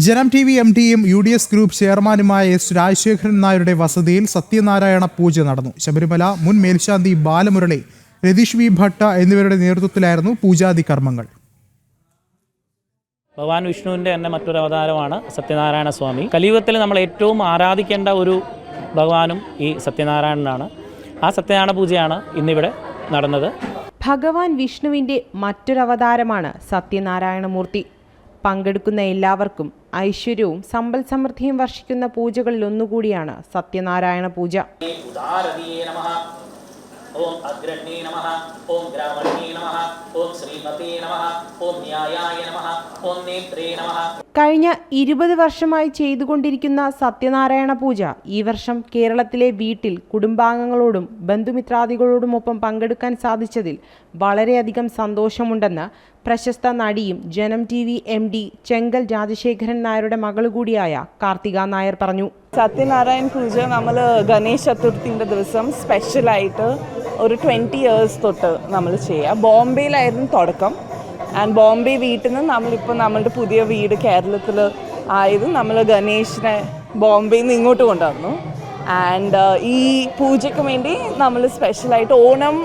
ജനം T V MDയും UDS group ചെയർമാനുമായ S Rajasekharan നായരുടെ വസതിയിൽ സത്യനാരായണ പൂജ നടന്നു. ശബരിമല മുൻ മേൽശാന്തി ബാലമുരളി, രതീഷ് വി ഭട്ട എന്നിവരുടെ നേതൃത്വത്തിലായിരുന്നു പൂജാദി കർമ്മങ്ങൾ. ഭഗവാൻ വിഷ്ണുവിൻ്റെ തന്നെ മറ്റൊരു അവതാരമാണ് സത്യനാരായണ സ്വാമി. കലിയുഗത്തിൽ നമ്മൾ ഏറ്റവും ആരാധിക്കേണ്ട ഒരു ഭഗവാനും ഈ സത്യനാരായണനാണ്. ആ സത്യനാരായണ പൂജയാണ് ഇന്നിവിടെ നടന്നത്. ഭഗവാൻ വിഷ്ണുവിൻ്റെ മറ്റൊരവതാരമാണ് സത്യനാരായണമൂർത്തി. പങ്കെടുക്കുന്ന എല്ലാവർക്കും ഐശ്വര്യവും സമ്പൽ സമൃദ്ധിയും വർഷിക്കുന്ന പൂജകളിൽ ഒന്നുകൂടിയാണ് സത്യനാരായണ പൂജ. ഓം അഗ്രഹ്ണേ നമഃ, ഓം ഗ്രാമണ്യേ നമഃ, ഓം ശ്രീമതേ നമഃ, ഓം ന്യായായ നമഃ, ഓം നേത്രേ നമഃ. കഴിഞ്ഞ 20 വർഷമായി ചെയ്തുകൊണ്ടിരിക്കുന്ന സത്യനാരായണ പൂജ ഈ വർഷം കേരളത്തിലെ വീട്ടിൽ കുടുംബാംഗങ്ങളോടും ബന്ധുമിത്രാദികളോടുമൊപ്പം പങ്കെടുക്കാൻ സാധിച്ചതിൽ വളരെയധികം സന്തോഷമുണ്ടെന്ന് പ്രശസ്ത നടിയും ജനം TV MD ചെങ്കൽ രാജശേഖരൻ നായരുടെ മകളുകൂടിയായ കാർത്തിക നായർ പറഞ്ഞു. സത്യനാരായണ പൂജ നമ്മൾ ഗണേശ ചതുർത്ഥിൻ്റെ ദിവസം സ്പെഷ്യലായിട്ട് ഒരു 20 years തൊട്ട് നമ്മൾ ചെയ്യുക. ബോംബെയിലായിരുന്നു തുടക്കം. ആൻഡ് ബോംബെ വീട്ടിൽ നിന്ന് നമ്മളിപ്പോൾ നമ്മളുടെ പുതിയ വീട് കേരളത്തിൽ ആയത് നമ്മൾ ഗണേശനെ ബോംബെയിൽ നിന്ന് ഇങ്ങോട്ട് കൊണ്ടുവന്നു. ആൻഡ് ഈ പൂജയ്ക്ക് വേണ്ടി നമ്മൾ സ്പെഷ്യലായിട്ട് ഓണം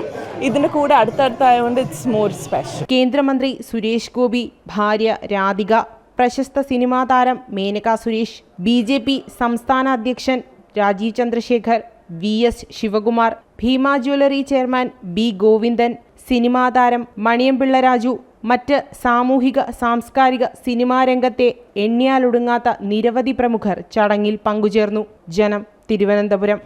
ഇതിൻ്റെ കൂടെ അടുത്തടുത്തായതുകൊണ്ട് ഇറ്റ്സ് മോർ സ്പെഷ്യൽ. കേന്ദ്രമന്ത്രി സുരേഷ് ഗോപി, ഭാര്യ രാധിക, പ്രശസ്ത സിനിമാ താരം മേനക സുരേഷ്, BJP സംസ്ഥാന അധ്യക്ഷൻ Rajeev Chandrasekhar, VS Sivakumar, Bhima jewellery chairman B Govindan, cinema താരം മണിയംപിള്ള രാജു, മറ്റ് സാമൂഹിക സാംസ്കാരിക സിനിമാ രംഗത്തെ എണ്ണിയാലൊടുങ്ങാത്ത നിരവധി പ്രമുഖർ ചടങ്ങിൽ പങ്കുചേർന്നു. ജനം, തിരുവനന്തപുരം.